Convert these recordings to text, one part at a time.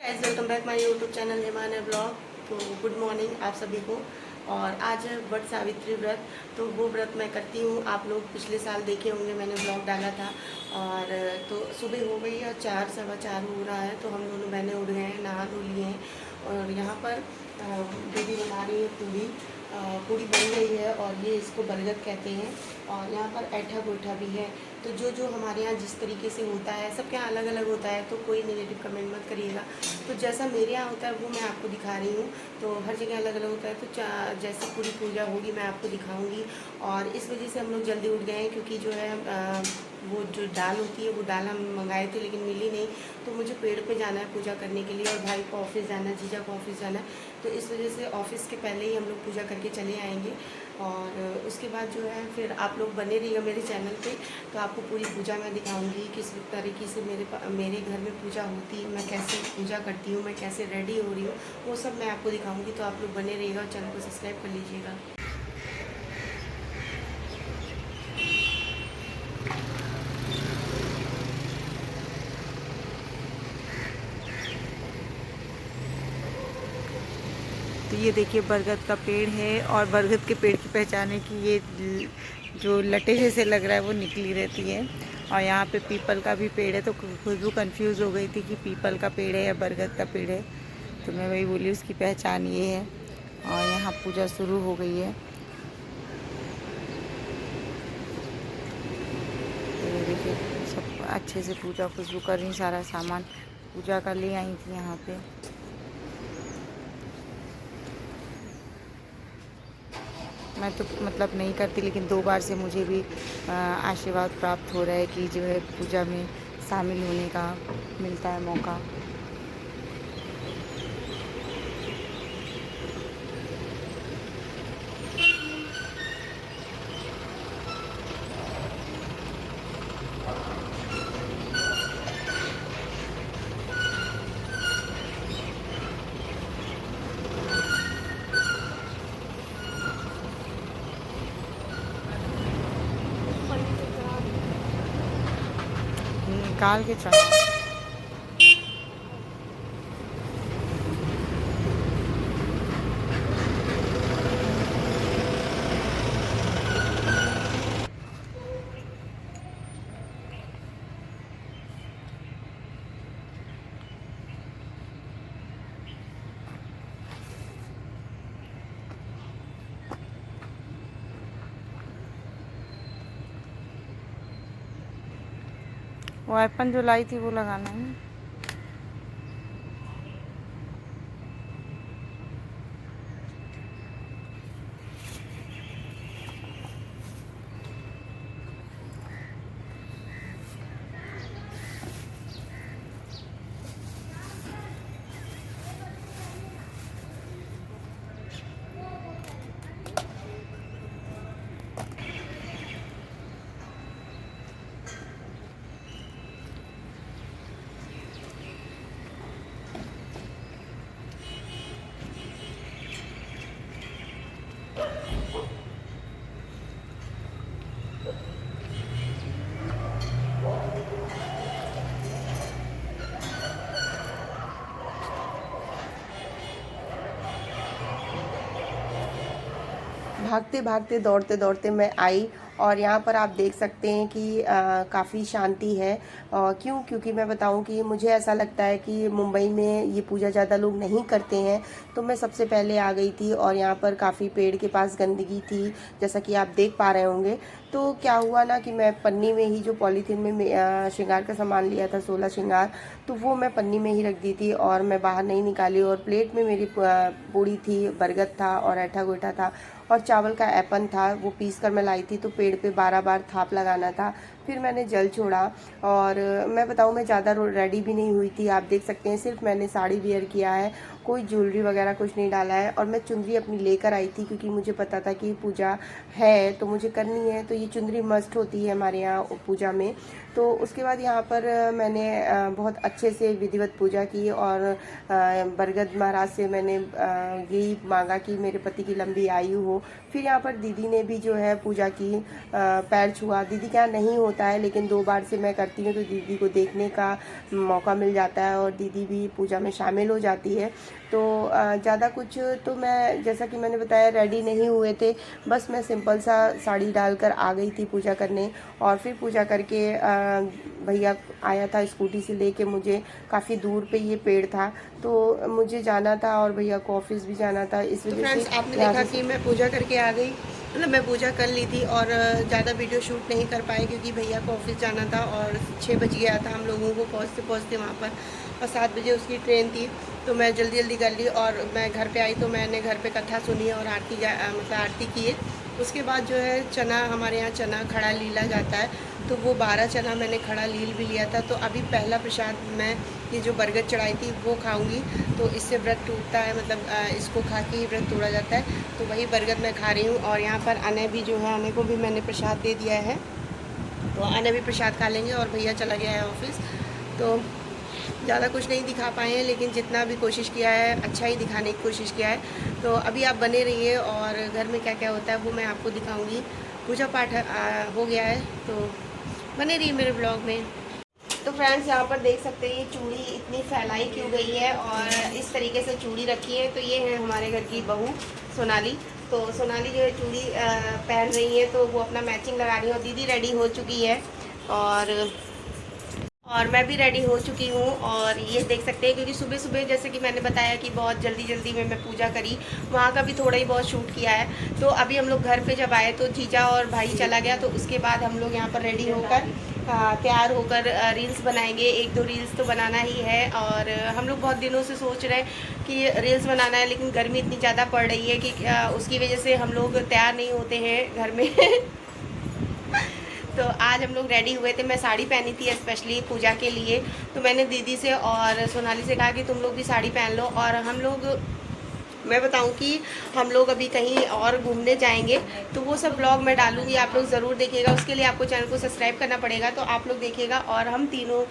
Guys welcome back my YouTube channel Himalaya blog. तो good morning आप सभी को। और आज है वट सावित्री व्रत। तो वो व्रत मैं करती हूँ। आप लोग पिछले साल देखे होंगे, मैंने ब्लॉग डाला था। और तो सुबह हो गई है, 4 सवा 4 हो रहा है। तो हम दोनों बहनें उठ गए हैं, नहा धो लिए हैं। और यहाँ पर दीदी बना रही है पूड़ी। पूड़ी बन गई है और ये इसको बरगद कहते हैं। और यहाँ पर ऐठा गोईठा भी है। तो जो हमारे यहाँ जिस तरीके से होता है, सबके यहाँ अलग अलग होता है, तो कोई नेगेटिव कमेंट मत करिएगा। तो जैसा मेरे यहाँ होता है वो मैं आपको दिखा रही हूँ। तो हर जगह अलग अलग होता है। तो जैसे पूरी पूजा होगी मैं आपको दिखाऊंगी। और इस वजह से हम लोग जल्दी उठ गए हैं, क्योंकि जो है वो जो दाल होती है वो दाल हम मंगाए थे लेकिन मिली नहीं। तो मुझे पेड़ पे जाना है पूजा करने के लिए, और भाई को ऑफिस जाना है, जीजा को ऑफिस जाना है। तो इस वजह से ऑफिस के पहले ही हम लोग पूजा करके चले आएंगे। और उसके बाद जो है फिर आप लोग बने रहिएगा मेरे चैनल पे। तो आपको पूरी पूजा मैं दिखाऊंगी, किस तरीके से मेरे घर में पूजा होती है, मैं कैसे पूजा करती हूँ, मैं कैसे रेडी हो रही हूँ, वो सब मैं आपको दिखाऊंगी। तो आप लोग बने रहिएगा और चैनल को सब्सक्राइब कर लीजिएगा। तो ये देखिए बरगद का पेड़ है, और बरगद के पेड़ की पहचान है कि ये जो लटे जैसे लग रहा है वो निकली रहती है। और यहाँ पे पीपल का भी पेड़ है। तो खुशबू कंफ्यूज हो गई थी कि पीपल का पेड़ है या बरगद का पेड़ है। तो मैं वही बोली उसकी पहचान ये है। और यहाँ पूजा शुरू हो गई है। तो ये देखिए सब अच्छे से पूजा खुशबू कर रही, सारा सामान पूजा का ले आई थी यहाँ पे। मैं तो मतलब नहीं करती, लेकिन 2 बार से मुझे भी आशीर्वाद प्राप्त हो रहा है कि जो है पूजा में शामिल होने का मिलता है मौका। निकाल के चढ़ा। वो अपन जो लाई थी वो लगाना है। भागते भागते दौड़ते दौड़ते मैं आई। और यहाँ पर आप देख सकते हैं कि काफ़ी शांति है। क्यों? क्योंकि मैं बताऊँ कि मुझे ऐसा लगता है कि मुंबई में ये पूजा ज़्यादा लोग नहीं करते हैं। तो मैं सबसे पहले आ गई थी, और यहाँ पर काफ़ी पेड़ के पास गंदगी थी, जैसा कि आप देख पा रहे होंगे। तो क्या हुआ ना कि मैं पन्नी में ही जो पॉलीथीन में श्रृंगार का सामान लिया था, 16 श्रृंगार, तो वो मैं पन्नी में ही रख दी थी और मैं बाहर नहीं निकाली। और प्लेट में मेरी पूड़ी थी, बरगद था और ऐठा गोईठा था, और चावल का ऐपन था, वो पीस कर मैं लाई थी। तो पेड़ पे 12 बार थाप लगाना था। फिर मैंने जल छोड़ा। और मैं बताऊँ, मैं ज़्यादा रेडी भी नहीं हुई थी। आप देख सकते हैं सिर्फ मैंने साड़ी वेयर किया है, कोई ज्वेलरी वगैरह कुछ नहीं डाला है। और मैं चुंदरी अपनी लेकर आई थी, क्योंकि मुझे पता था कि पूजा है तो मुझे करनी है। तो ये चुंदरी मस्ट होती है हमारे यहाँ पूजा में। तो उसके बाद यहाँ पर मैंने बहुत अच्छे से विधिवत पूजा की। और बरगद महाराज से मैंने यही मांगा कि मेरे पति की लंबी आयु हो। फिर यहाँ पर दीदी ने भी जो है पूजा की, पैर छुआ। दीदी क्या नहीं होता होता है, लेकिन 2 बार से मैं करती हूँ तो दीदी को देखने का मौका मिल जाता है और दीदी भी पूजा में शामिल हो जाती है। तो ज़्यादा कुछ तो मैं, जैसा कि मैंने बताया, रेडी नहीं हुए थे, बस मैं सिंपल सा साड़ी डालकर आ गई थी पूजा करने। और फिर पूजा करके भैया आया था स्कूटी से लेके मुझे, काफ़ी दूर पे ये पेड़ था तो मुझे जाना था और भैया को ऑफिस भी जाना था, इस वजह से आपने देखा कि मैं पूजा करके आ गई, मतलब मैं पूजा कर ली थी और ज़्यादा वीडियो शूट नहीं कर पाए क्योंकि भैया को ऑफिस जाना था और 6 बज गया था हम लोगों को पहुँचते पहुँचते वहाँ पर, और 7 बजे उसकी ट्रेन थी। तो मैं जल्दी जल्दी कर ली और मैं घर पे आई तो मैंने घर पे कथा सुनी और मतलब आरती की है। उसके बाद जो है चना, हमारे यहाँ चना खड़ा लीला जाता है, तो वो 12 चना मैंने खड़ा लील भी लिया था। तो अभी पहला प्रसाद मैं ये जो बरगद चढ़ाई थी वो खाऊंगी, तो इससे व्रत टूटता है, मतलब इसको खा के ही व्रत तोड़ा जाता है। तो वही बरगद मैं खा रही हूँ और यहाँ पर अने भी जो है, अने को भी मैंने प्रसाद दे दिया है, तो अने भी प्रसाद खा लेंगे। और भैया चला गया है ऑफिस, तो ज़्यादा कुछ नहीं दिखा पाए हैं, लेकिन जितना भी कोशिश किया है अच्छा ही दिखाने की कोशिश किया है। तो अभी आप बने रहिए और घर में क्या क्या होता है वो मैं आपको दिखाऊंगी। पूजा पाठ हो गया है, तो बने रहिए मेरे ब्लॉग में। तो फ्रेंड्स, यहाँ पर देख सकते हैं ये चूड़ी इतनी फैलाई क्यों गई है और इस तरीके से चूड़ी रखी है। तो ये है हमारे घर की बहू सोनाली। तो सोनाली जो है चूड़ी पहन रही है, तो वो अपना मैचिंग लगा रही है और दीदी रेडी हो चुकी है और मैं भी रेडी हो चुकी हूँ। और ये देख सकते हैं क्योंकि सुबह सुबह, जैसे कि मैंने बताया कि बहुत जल्दी जल्दी में मैं पूजा करी, वहाँ का भी थोड़ा ही बहुत शूट किया है। तो अभी हम लोग घर पे जब आए तो जीजा और भाई चला गया, तो उसके बाद हम लोग यहाँ पर रेडी होकर तैयार होकर रील्स बनाएंगे। 1-2 रील्स तो बनाना ही है और हम लोग बहुत दिनों से सोच रहे हैं कि रील्स बनाना है, लेकिन गर्मी इतनी ज़्यादा पड़ रही है कि उसकी वजह से हम लोग तैयार नहीं होते हैं घर में तो आज हम लोग रेडी हुए थे, मैं साड़ी पहनी थी स्पेशली पूजा के लिए। तो मैंने दीदी से और सोनाली से कहा कि तुम लोग भी साड़ी पहन लो। और हम लोग, मैं बताऊं कि हम लोग अभी कहीं और घूमने जाएंगे, तो वो सब ब्लॉग मैं डालूंगी, आप लोग ज़रूर देखिएगा। उसके लिए आपको चैनल को सब्सक्राइब करना पड़ेगा, तो आप लोग देखिएगा। और हम तीनों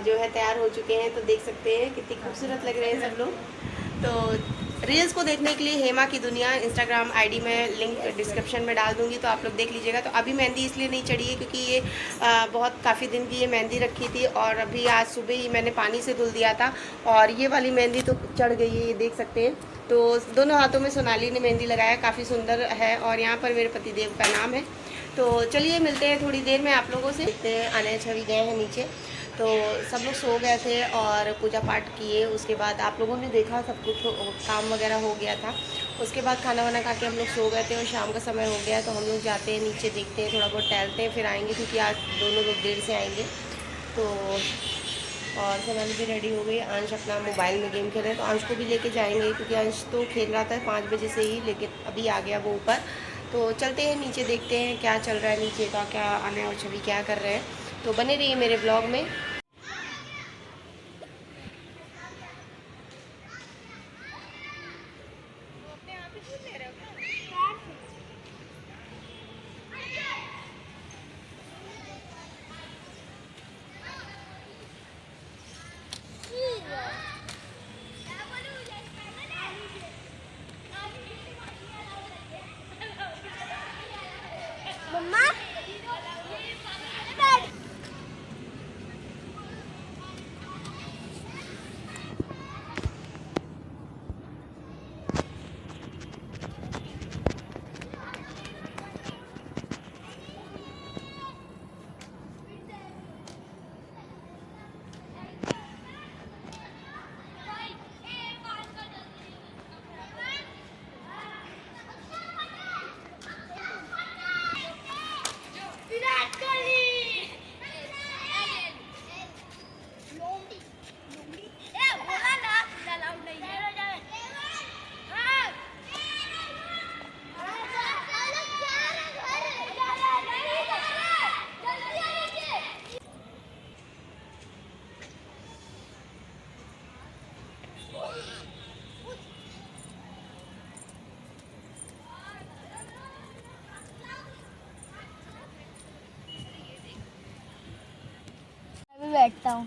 जो है तैयार हो चुके हैं, तो देख सकते हैं कितनी खूबसूरत लग रहे हैं सब लोग। तो रील्स को देखने के लिए हेमा की दुनिया इंस्टाग्राम आईडी में लिंक डिस्क्रिप्शन में डाल दूंगी, तो आप लोग देख लीजिएगा। तो अभी मेहंदी इसलिए नहीं चढ़ी है क्योंकि ये बहुत काफ़ी दिन की ये मेहंदी रखी थी और अभी आज सुबह ही मैंने पानी से धुल दिया था और ये वाली मेहंदी तो चढ़ गई है, ये देख सकते हैं। तो दोनों हाथों में सोनाली ने मेहंदी लगाया, काफ़ी सुंदर है और यहाँ पर मेरे पतिदेव का नाम है। तो चलिए मिलते हैं थोड़ी देर में आप लोगों से। देखते हैं, आने छवि गए हैं नीचे, तो सब लोग सो गए थे और पूजा पाठ किए। उसके बाद आप लोगों ने देखा सब कुछ काम वगैरह हो गया था। उसके बाद खाना वाना खा के हम लोग सो गए थे और शाम का समय हो गया, तो हम लोग जाते हैं नीचे, देखते हैं, थोड़ा बहुत टहलते हैं, फिर आएंगे क्योंकि आज दोनों लोग देर से आएंगे। तो और सोनाली भी रेडी हो गई। अंश अपना मोबाइल में गेम खेल रहे हैं, तो अंश को भी लेके जाएंगे क्योंकि अंश तो खेल रहा था 5 बजे से ही, लेकिन अभी आ गया वो ऊपर। तो चलते हैं नीचे, देखते हैं क्या चल रहा है नीचे का, क्या आने और छवि क्या कर रहे हैं। तो बने रहिए मेरे ब्लॉग में। बैठता हूँ।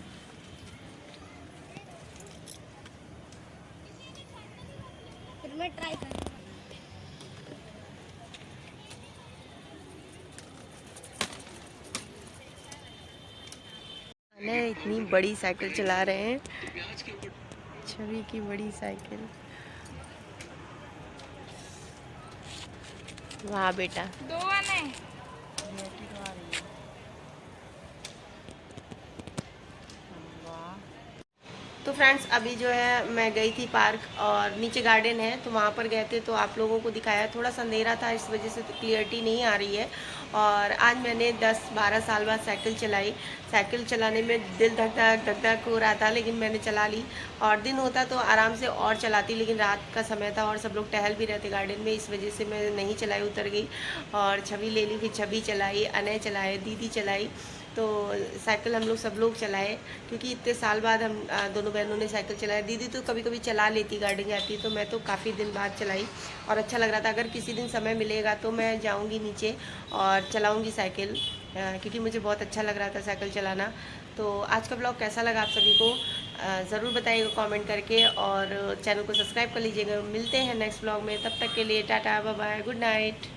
फिर मैं ट्राई करूँगा। इतनी बड़ी साइकिल चला रहे हैं, छवि की बड़ी साइकिल। वाह बेटा, दो आने तो फ्रेंड्स अभी जो है मैं गई थी पार्क और नीचे गार्डन है तो वहाँ पर गए थे, तो आप लोगों को दिखाया। थोड़ा सा अंधेरा था इस वजह से तो क्लियरिटी नहीं आ रही है। और आज मैंने 10-12 साल बाद साइकिल चलाई। साइकिल चलाने में दिल धक धक धक हो रहा था, लेकिन मैंने चला ली। और दिन होता तो आराम से और चलाती, लेकिन रात का समय था और सब लोग टहल भी रहे थे गार्डन में, इस वजह से मैं नहीं चलाई, उतर गई। और छवि ले ली, फिर छवि चलाई, अनय चलाए, दीदी चलाई। तो साइकिल हम लोग सब लोग चलाए, क्योंकि इतने साल बाद हम दोनों बहनों ने साइकिल चलाया। दीदी तो कभी कभी चला लेती, गार्डन जाती, तो मैं तो काफ़ी दिन बाद चलाई और अच्छा लग रहा था। अगर किसी दिन समय मिलेगा तो मैं जाऊंगी नीचे और चलाऊंगी साइकिल, क्योंकि मुझे बहुत अच्छा लग रहा था साइकिल चलाना। तो आज का ब्लॉग कैसा लगा आप सभी को ज़रूर बताइएगा कमेंट करके, और चैनल को सब्सक्राइब कर लीजिएगा। मिलते हैं नेक्स्ट ब्लॉग में, तब तक के लिए tata bye bye, good night.